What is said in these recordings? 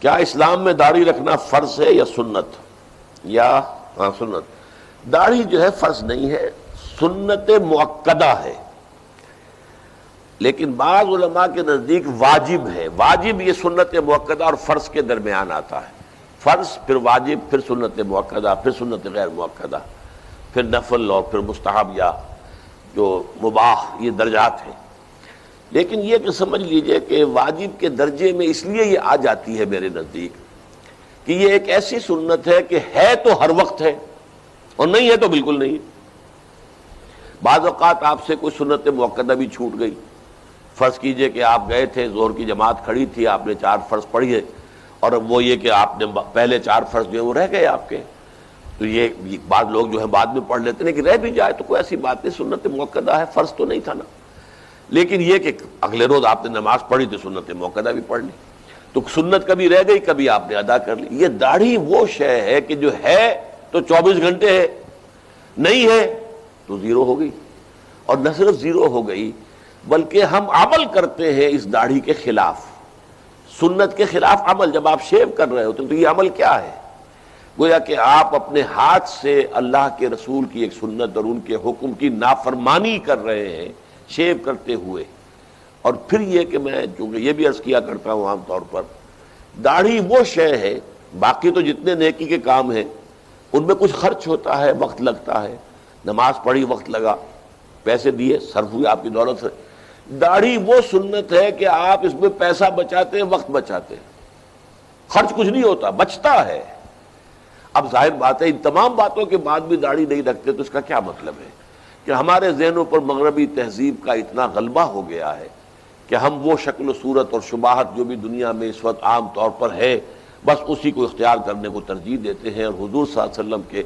کیا اسلام میں داڑھی رکھنا فرض ہے یا سنت؟ سنت۔ داڑھی جو ہے فرض نہیں ہے، سنت مؤکدہ ہے، لیکن بعض علماء کے نزدیک واجب ہے۔ واجب یہ سنت مؤکدہ اور فرض کے درمیان آتا ہے، فرض پھر واجب پھر سنت مؤکدہ پھر سنت غیر مؤکدہ پھر نفل اور پھر مستحب یا جو مباح، یہ درجات ہیں۔ لیکن یہ کہ سمجھ لیجئے کہ واجب کے درجے میں اس لیے یہ آ جاتی ہے میرے نزدیک کہ یہ ایک ایسی سنت ہے کہ ہے تو ہر وقت ہے اور نہیں ہے تو بالکل نہیں۔ بعض اوقات آپ سے کوئی سنت مؤکدہ بھی چھوٹ گئی، فرض کیجئے کہ آپ گئے تھے، ظہر کی جماعت کھڑی تھی، آپ نے 4 فرض پڑھیے اور وہ یہ کہ آپ نے پہلے 4 فرض جو ہیں وہ رہ گئے آپ کے، تو یہ بعض لوگ جو ہیں بعد میں پڑھ لیتے ہیں کہ رہ بھی جائے تو کوئی ایسی بات نہیں، سنت مؤکدہ ہے، فرض تو نہیں تھا نا۔ لیکن یہ کہ اگلے روز آپ نے نماز پڑھی تو سنت مؤکدہ بھی پڑھ لی، تو سنت کبھی رہ گئی کبھی آپ نے ادا کر لی۔ یہ داڑھی وہ شے ہے کہ جو ہے تو 24 گھنٹے ہے، نہیں ہے تو زیرو ہو گئی، اور نہ صرف زیرو ہو گئی بلکہ ہم عمل کرتے ہیں اس داڑھی کے خلاف، سنت کے خلاف عمل۔ جب آپ شیو کر رہے ہوتے ہیں تو یہ عمل کیا ہے؟ گویا کہ آپ اپنے ہاتھ سے اللہ کے رسول کی ایک سنت اور ان کے حکم کی نافرمانی کر رہے ہیں شیو کرتے ہوئے۔ اور پھر یہ کہ میں چونکہ یہ بھی عرض کیا کرتا ہوں عام طور پر، داڑھی وہ شے ہے، باقی تو جتنے نیکی کے کام ہیں ان میں کچھ خرچ ہوتا ہے، وقت لگتا ہے، نماز پڑھی وقت لگا، پیسے دیے صرف ہوئے آپ کی دولت سے۔ داڑھی وہ سنت ہے کہ آپ اس میں پیسہ بچاتے ہیں، وقت بچاتے ہیں، خرچ کچھ نہیں ہوتا، بچتا ہے۔ اب ظاہر بات ہے ان تمام باتوں کے بعد بھی داڑھی نہیں رکھتے تو اس کا کیا مطلب ہے کہ ہمارے ذہنوں پر مغربی تہذیب کا اتنا غلبہ ہو گیا ہے کہ ہم وہ شکل و صورت اور شباہت جو بھی دنیا میں اس وقت عام طور پر ہے بس اسی کو اختیار کرنے کو ترجیح دیتے ہیں، اور حضور صلی اللہ علیہ وسلم کے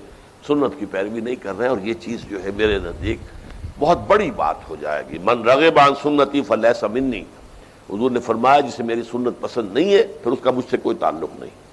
سنت کی پیروی نہیں کر رہے ہیں، اور یہ چیز جو ہے میرے نزدیک بہت بڑی بات ہو جائے گی۔ من رغب عن سنتی فلیس منی، حضور نے فرمایا جسے میری سنت پسند نہیں ہے پھر اس کا مجھ سے کوئی تعلق نہیں۔